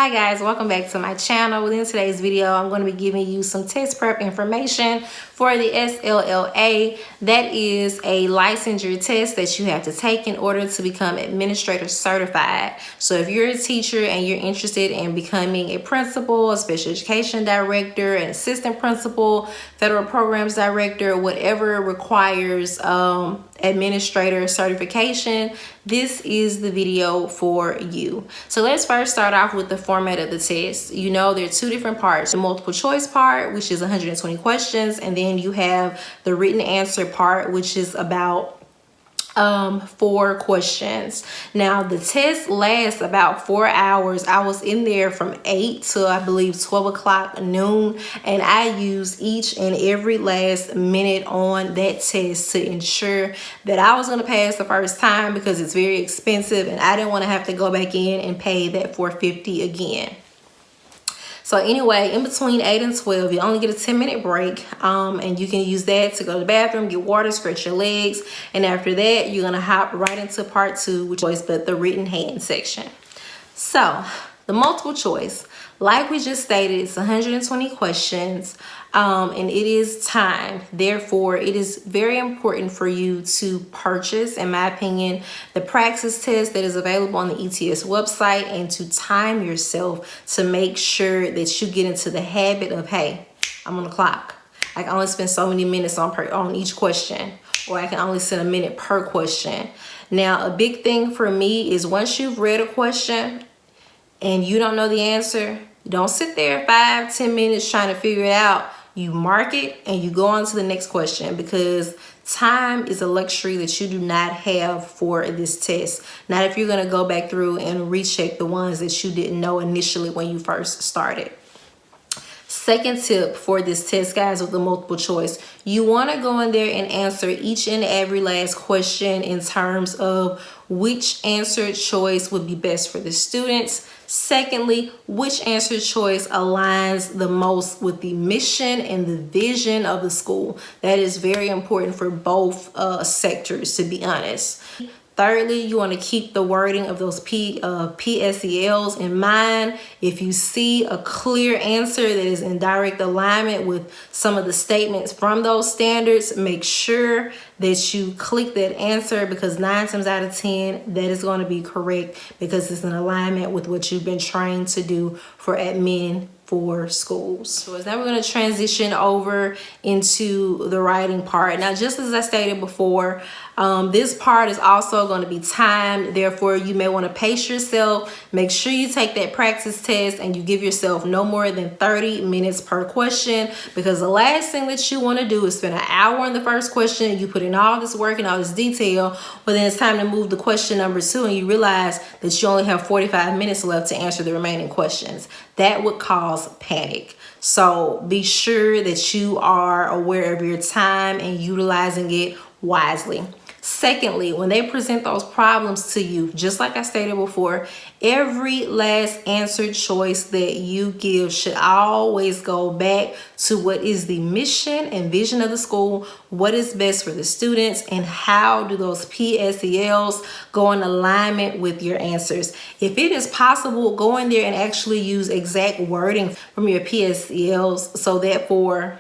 Hi guys, welcome back to my channel. Within today's video, I'm going to be giving you some test prep information for the SLLA. That is a licensure test that you have to take in order to become administrator certified. So if you're a teacher and you're interested in becoming a principal, a special education director, an assistant principal, federal programs director, whatever requires administrator certification, this is the video for you. So let's first start off with the format of the test. You know, there are two different parts: the multiple choice part, which is 120 questions, and then you have the written answer part, which is about 4 questions. Now the test lasts about 4 hours. I was in there from 8 to I believe 12 o'clock noon, and I used each and every last minute on that test to ensure that I was going to pass the first time, because it's very expensive and I didn't want to have to go back in and pay that $450 again. So anyway, in between 8 and 12, you only get a 10-minute break, and you can use that to go to the bathroom, get water, stretch your legs, and after that, you're gonna hop right into part 2, which was the written hand section. So the multiple choice, like we just stated, it's 120 questions, and it is timed. Therefore, it is very important for you to purchase, in my opinion, the praxis test that is available on the ETS website, and to time yourself to make sure that you get into the habit of, hey, I'm on the clock. I can only spend so many minutes on each question, or I can only spend a minute per question. Now, a big thing for me is once you've read a question and you don't know the answer, don't sit there 5-10 minutes trying to figure it out. You mark it and you go on to the next question, because time is a luxury that you do not have for this test. Not if you're going to go back through and recheck the ones that you didn't know initially when you first started. Second tip for this test, guys, with the multiple choice, you want to go in there and answer each and every last question in terms of which answer choice would be best for the students. Secondly, which answer choice aligns the most with the mission and the vision of the school. That is very important for both sectors, to be honest. Thirdly, you want to keep the wording of those PSELs in mind. If you see a clear answer that is in direct alignment with some of the statements from those standards, make sure that you click that answer, because 9 times out of 10, that is going to be correct, because it's in alignment with what you've been trained to do for admin for schools. So now we're going to transition over into the writing part. Now, just as I stated before, this part is also going to be timed. Therefore, you may want to pace yourself. Make sure you take that practice test and you give yourself no more than 30 minutes per question, because the last thing that you want to do is spend an hour on the first question and you put in all this work and all this detail, but then it's time to move to question number 2 and you realize that you only have 45 minutes left to answer the remaining questions. That would cause panic. So be sure that you are aware of your time and utilizing it wisely. Secondly, when they present those problems to you, just like I stated before, every last answer choice that you give should always go back to what is the mission and vision of the school, what is best for the students, and how do those PSELs go in alignment with your answers. If it is possible, go in there and actually use exact wording from your PSELs, so that for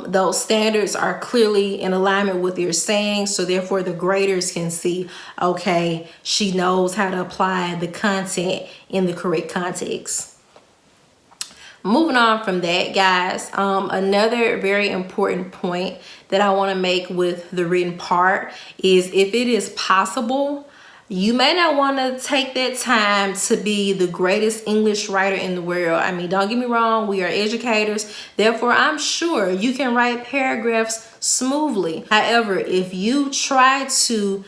those standards are clearly in alignment with your saying, so therefore the graders can see, okay, she knows how to apply the content in the correct context. Moving on from that, guys, another very important point that I want to make with the written part is, if it is possible, you may not want to take that time to be the greatest English writer in the world. I mean, don't get me wrong, we are educators. Therefore, I'm sure you can write paragraphs smoothly. However, if you try to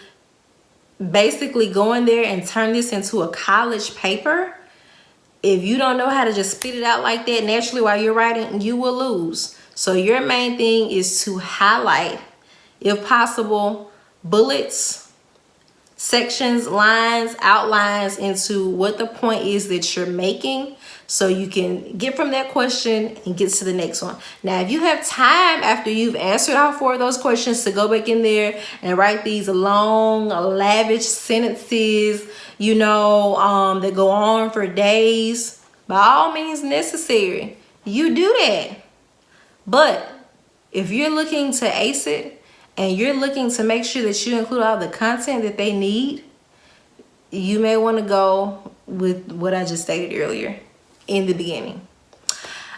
basically go in there and turn this into a college paper, if you don't know how to just spit it out like that naturally while you're writing, you will lose. So your main thing is to highlight, if possible, bullets, sections, lines, outlines into what the point is that you're making, so you can get from that question and get to the next one. Now, if you have time after you've answered all 4 of those questions to go back in there and write these long, lavish sentences, you know, that go on for days, by all means necessary, you do that. But if you're looking to ace it and you're looking to make sure that you include all the content that they need, you may want to go with what I just stated earlier in the beginning.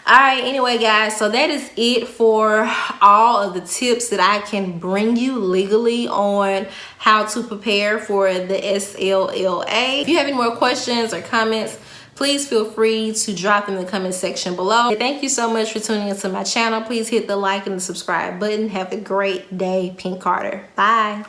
All right, anyway, guys, so that is it for all of the tips that I can bring you legally on how to prepare for the SLLA. If you have any more questions or comments, please feel free to drop them in the comment section below. Thank you so much for tuning into my channel. Please hit the like and the subscribe button. Have a great day, Pink Carter. Bye.